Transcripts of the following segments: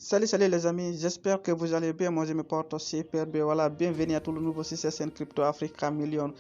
Salut les amis, j'espère que vous allez bien. Moi je me porte super bien. Voilà, bienvenue à tout le nouveau sur cette chaîne Crypto Africa Million.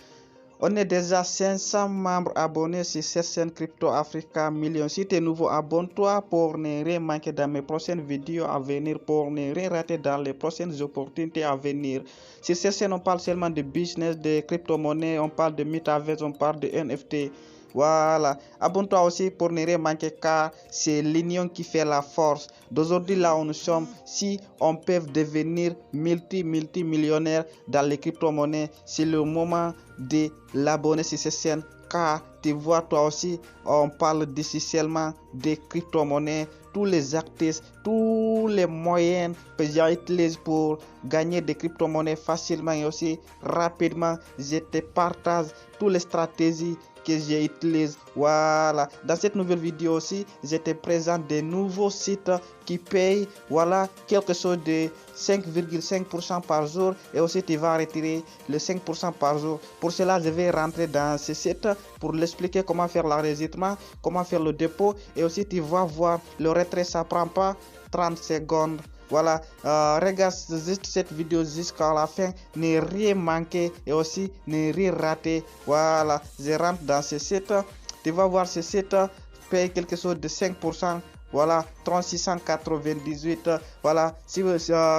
On est déjà 500 membres abonnés sur cette chaîne Crypto Africa Million. Si tu es nouveau, abonne-toi pour ne rien manquer dans mes prochaines vidéos à venir, pour ne rien rater dans les prochaines opportunités à venir. Sur cette chaîne, on parle seulement de business, de crypto-monnaies, on parle de metaverse, on parle de NFT. Voilà, abonne-toi aussi pour ne rien manquer car c'est l'union qui fait la force. D'aujourd'hui là où nous sommes, si on peut devenir multimillionnaire dans les crypto-monnaies, c'est le moment de l'abonner sur cette chaîne car tu vois toi aussi, on parle seulement des crypto-monnaies, tous les actifs, tous les moyens que j'utilise pour gagner des crypto-monnaies facilement et aussi rapidement. Je te partage toutes les stratégies que j'utilise. Voilà, dans cette nouvelle vidéo aussi, je te présente des nouveaux sites qui payent, voilà, quelque chose de 5,5% par jour et aussi tu vas retirer le 5% par jour. Pour cela, je vais rentrer dans ce site pour l'expliquer comment faire l'enregistrement, comment faire le dépôt et aussi tu vas voir le retrait, ça prend pas 30 secondes. Voilà, regarde juste cette vidéo jusqu'à la fin, ne rien manquer et aussi ne rien rater. Voilà, je rentre dans ce site, tu vas voir ce site paye quelque chose de 5%. Voilà, 3698. Voilà, si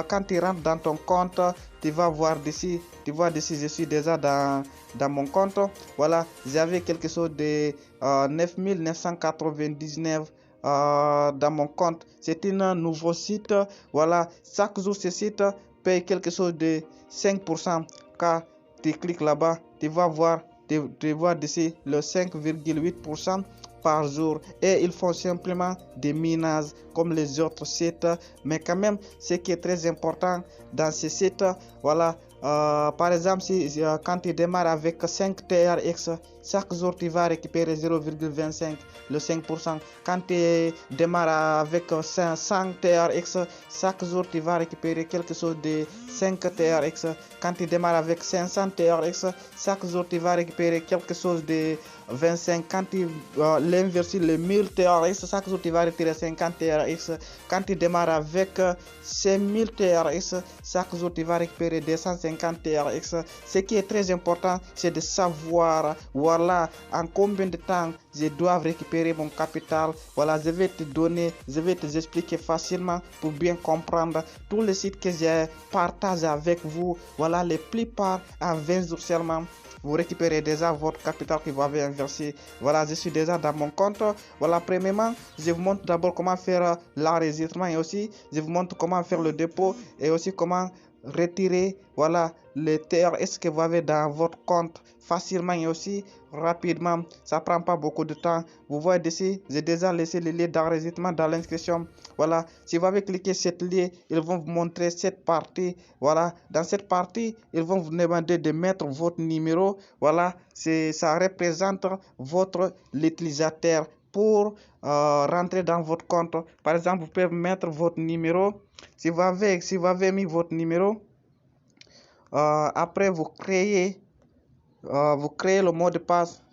quand tu rentres dans ton compte, tu vas voir d'ici, tu vois d'ici, je suis déjà dans mon compte. Voilà, j'avais quelque chose de 9999 dans mon compte. C'est un nouveau site. Voilà, chaque jour ce site paye quelque chose de 5%. Car tu cliques là-bas, tu vas voir, tu vois d'ici le 5,8% par jour et ils font simplement des minages comme les autres sites, mais quand même ce qui est très important dans ces sites, voilà, par exemple si quand tu démarres avec 5 TRX, chaque jour tu vas récupérer 0,25, le 5%. Quand tu démarres avec 100 TRX, chaque jour tu vas récupérer quelque chose de 5 TRX. Quand tu démarres avec 500 TRX, chaque jour tu vas récupérer quelque chose de 25. Quand tu l'inverses le 1000 TRX, chaque jour tu vas retirer 50 TRX. Quand tu démarres avec 5000 TRX, chaque jour tu vas récupérer 250 TRX. Ce qui est très important, c'est de savoir, voilà, en combien de temps je dois récupérer mon capital. Voilà, je vais te donner, je vais te expliquer facilement pour bien comprendre tous les sites que je partage avec vous. Voilà, les plupart en 20 jours seulement. Vous récupérez déjà votre capital que vous avez investi. Voilà, je suis déjà dans mon compte. Voilà, premièrement, je vous montre d'abord comment faire l'enregistrement et aussi je vous montre comment faire le dépôt et aussi comment retirer, voilà, les TRS que vous avez dans votre compte facilement et aussi rapidement. Ça prend pas beaucoup de temps. Vous voyez ici, j'ai déjà laissé le lien d'enregistrement dans l'inscription. Voilà, si vous avez cliqué sur cette lien, ils vont vous montrer cette partie. Voilà, dans cette partie, ils vont vous demander de mettre votre numéro. Voilà, ça représente votre utilisateur pour rentrer dans votre compte. Par exemple, vous pouvez mettre votre numéro. Si vous avez mis votre numéro, après vous créez le mot de passe.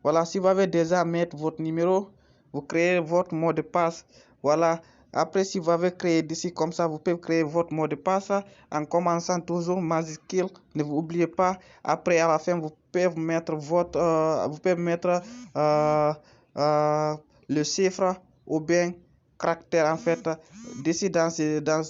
Voilà, si vous avez déjà mis votre numéro, vous créez votre mot de passe. Voilà, après si vous avez créé d'ici comme ça, vous pouvez créer votre mot de passe en commençant toujours majuscule. Ne vous oubliez pas. Après à la fin, vous pouvez mettre votre, le chiffre ou bien caractère en fait. D'ici dans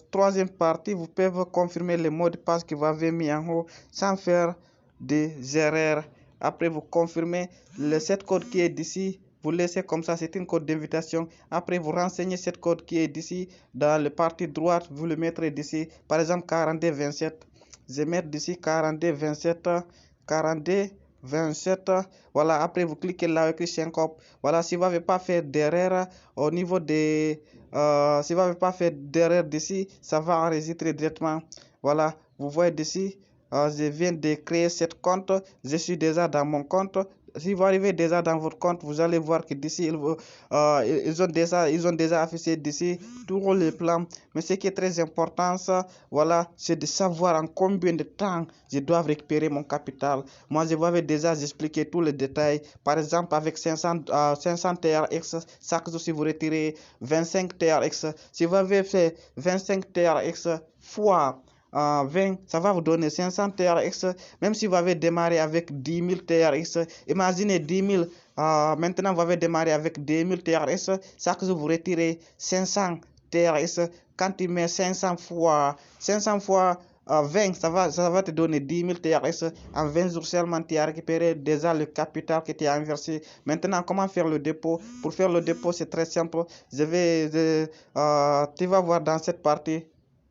troisième partie, vous pouvez confirmer le mot de passe que vous avez mis en haut sans faire des erreurs. Après vous confirmez le set code qui est d'ici, vous laissez comme ça, c'est une code d'invitation. Après vous renseignez cette code qui est d'ici dans la partie droite, vous le mettrez d'ici, par exemple 4227. Je mets d'ici 4227, 4227. Voilà, après vous cliquez là écrit syncope. Voilà, si vous n'avez pas fait d'erreur au niveau des si vous n'avez pas fait d'erreur d'ici, ça va enregistrer directement. Voilà, vous voyez d'ici, je viens de créer cette compte, je suis déjà dans mon compte. si vous arrivez déjà dans votre compte, vous allez voir que d'ici, ils ont déjà affiché d'ici tous les plans. Mais ce qui est très important, ça, voilà, c'est de savoir en combien de temps je dois récupérer mon capital. Moi, je vous avais déjà expliqué tous les détails. Par exemple, avec 500 TRX, chaque jour, si vous retirez 25 TRX, si vous avez fait 25 TRX fois 20, ça va vous donner 500 TRX. Même si vous avez démarré avec 10 000 TRX, imaginez 10 000. Maintenant, vous avez démarré avec 10 000 TRX. Chaque jour, vous retirez 500 TRX. Quand tu mets 500 fois 20, ça va te donner 10 000 TRX. En 20 jours seulement, tu as récupéré déjà le capital que tu as inversé. Maintenant, comment faire le dépôt? Pour faire le dépôt, c'est très simple. Tu vas voir dans cette partie.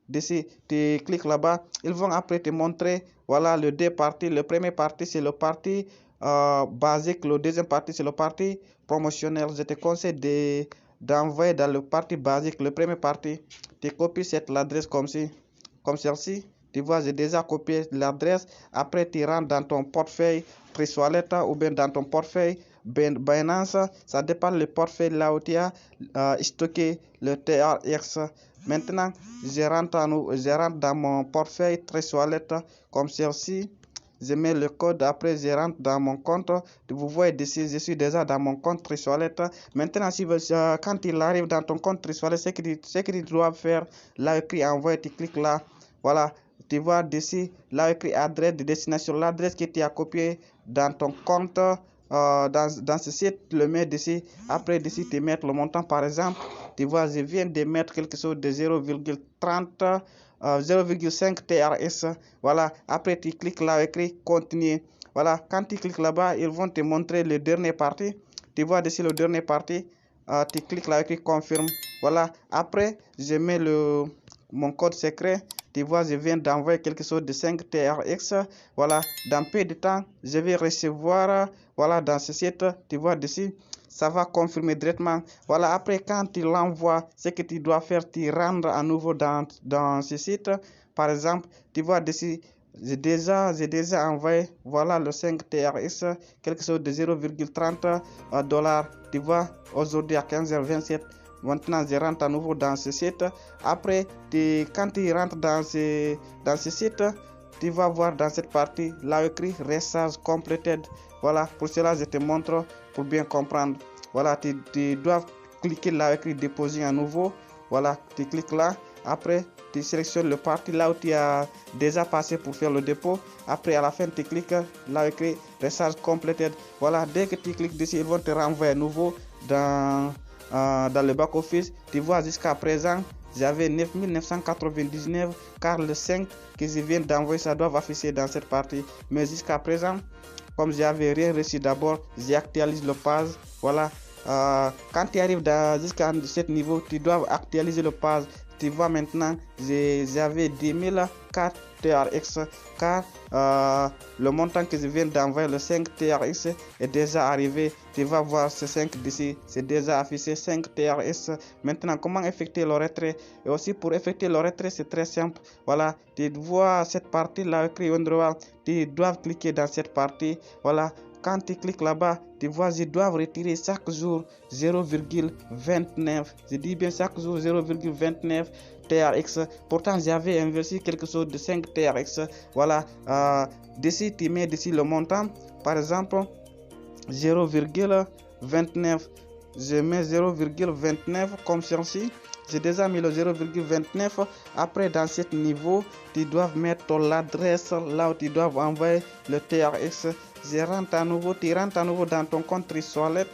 D'ici, tu cliques là-bas. Ils vont après te montrer, voilà, les deux parties. Le premier partie, c'est le parti basique. Le deuxième partie, c'est le parti promotionnel. Je te conseille d'envoyer dans le parti basique. Le premier partie, tu copies cette adresse comme celle-ci. Tu vois, j'ai déjà copié l'adresse. Après, tu rentres dans ton portefeuille TreeWallet ou bien dans ton portefeuille Binance. Ça dépend du portefeuille là où tu as stocké le TRX. Maintenant, je rentre dans mon portefeuille TreeWallet comme celle-ci. Je mets le code, après je rentre dans mon compte. Vous voyez ici, je suis déjà dans mon compte TreeWallet. Maintenant, quand il arrive dans ton compte TreeWallet, ce que tu dois faire, là écrit envoyer, tu cliques là. Voilà, tu vois ici, là écrit adresse de destination, l'adresse que tu as copiée dans ton compte. Dans ce site, le mets ici. Après, ici, tu mets le montant, par exemple. Tu vois, je viens de mettre quelque chose de 0,30, 0,5 TRS. Voilà, après, tu cliques là, écrit continuer. Voilà, quand tu cliques là-bas, ils vont te montrer le dernier parti. Tu vois, ici, le dernier parti. Tu cliques là, écrit confirme. Voilà, après, je mets mon code secret. Tu vois, je viens d'envoyer quelque chose de 5 TRX. Voilà, dans peu de temps, je vais recevoir, voilà, dans ce site, tu vois ici, ça va confirmer directement. Voilà, après, quand tu l'envoies, ce que tu dois faire, tu rendre à nouveau dans ce site. Par exemple, tu vois ici, j'ai déjà envoyé, voilà, le 5 TRX, quelque chose de 0,30 $. Tu vois, aujourd'hui à 15h27. Maintenant, je rentre à nouveau dans ce site. Après, quand tu rentres dans ce site, tu vas voir dans cette partie là écrit Recharge Completed. Voilà, pour cela, je te montre pour bien comprendre. Voilà, tu dois cliquer là écrit Déposer à nouveau. Voilà, tu cliques là. Après, tu sélectionnes le parti là où tu as déjà passé pour faire le dépôt. Après, à la fin, tu cliques là écrit Recharge Completed. Voilà, dès que tu cliques dessus, ils vont te renvoyer à nouveau dans le back-office. Tu vois, jusqu'à présent, j'avais 9 999 car le 5 que je viens d'envoyer, ça doit afficher dans cette partie. Mais jusqu'à présent, comme j'avais rien reçu d'abord, j'actualise le page. Voilà, quand tu arrives jusqu'à ce niveau, tu dois actualiser le page. Tu vois maintenant, j'avais 10 004 TRX car le montant que je viens d'envoyer, le 5 TRX, est déjà arrivé. Tu vas voir ce 5 d'ici, c'est déjà affiché 5 TRX. Maintenant, comment effectuer le retrait? Et aussi pour effectuer le retrait, c'est très simple. Voilà, tu vois cette partie là écrit endroit, tu dois cliquer dans cette partie. Voilà. Quand tu cliques là-bas, tu vois, je dois retirer chaque jour 0,29. Je dis bien chaque jour 0,29 TRX. Pourtant, j'avais investi quelque chose de 5 TRX. Voilà. D'ici, tu mets d'ici le montant. Par exemple, 0,29. Je mets 0,29 comme ceci. J'ai déjà mis le 0,29. Après, dans ce niveau, tu dois mettre l'adresse là où tu dois envoyer le TRX. Tu rentres à nouveau dans ton compte TreeWallet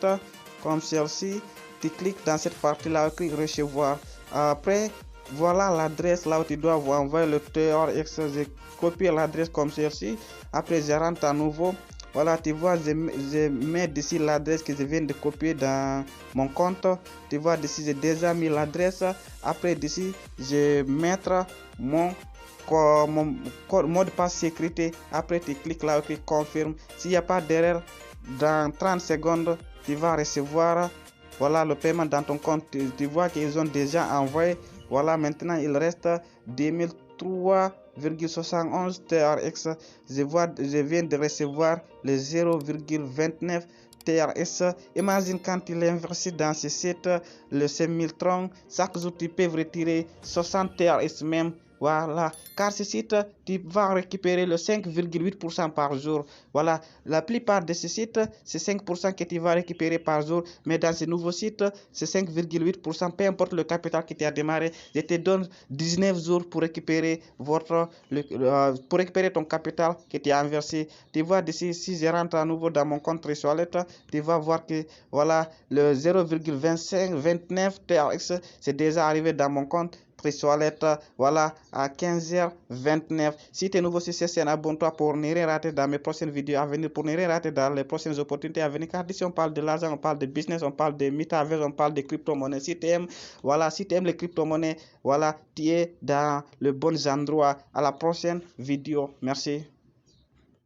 comme celle-ci. Tu cliques dans cette partie là, écrit recevoir. Après, voilà l'adresse là où tu dois envoyer le TRX. Je copie l'adresse comme celle-ci. Après, je rentre à nouveau. Voilà, tu vois, je mets ici l'adresse que je viens de copier dans mon compte. Tu vois, ici, j'ai déjà mis l'adresse. Après, d'ici, je vais mettre mon mot de passe sécurité. Après, tu cliques là, tu confirme. S'il n'y a pas d'erreur, dans 30 secondes, tu vas recevoir, voilà, le paiement dans ton compte. Tu vois qu'ils ont déjà envoyé. Voilà, maintenant, il reste 2003 0,71 TRX. Je viens de recevoir le 0,29 TRS. Imagine quand il investit dans ce site, le 5030, chaque jour tu peux retirer 60 TRS même. Voilà, car ce site, tu vas récupérer le 5,8% par jour. Voilà, la plupart de ces sites, c'est 5% que tu vas récupérer par jour. Mais dans ce nouveau site, c'est 5,8%. Peu importe le capital que tu as démarré, je te donne 19 jours pour récupérer pour récupérer ton capital que tu as inversé. Tu vois, d'ici, si je rentre à nouveau dans mon compte Tresolet, tu vas voir que voilà, le 0,2529 TRX, c'est déjà arrivé dans mon compte Tresolet, voilà, à 15h29. Si tu es nouveau sur cette chaîne, abonne-toi pour ne rien rater dans mes prochaines vidéos à venir, pour ne rien rater dans les prochaines opportunités à venir. Car ici, on parle de l'argent, on parle de business, on parle de metaverse, on parle de crypto-monnaies. Si tu aimes, voilà, si tu aimes les crypto-monnaies, voilà, tu es dans le bon endroit. À la prochaine vidéo. Merci.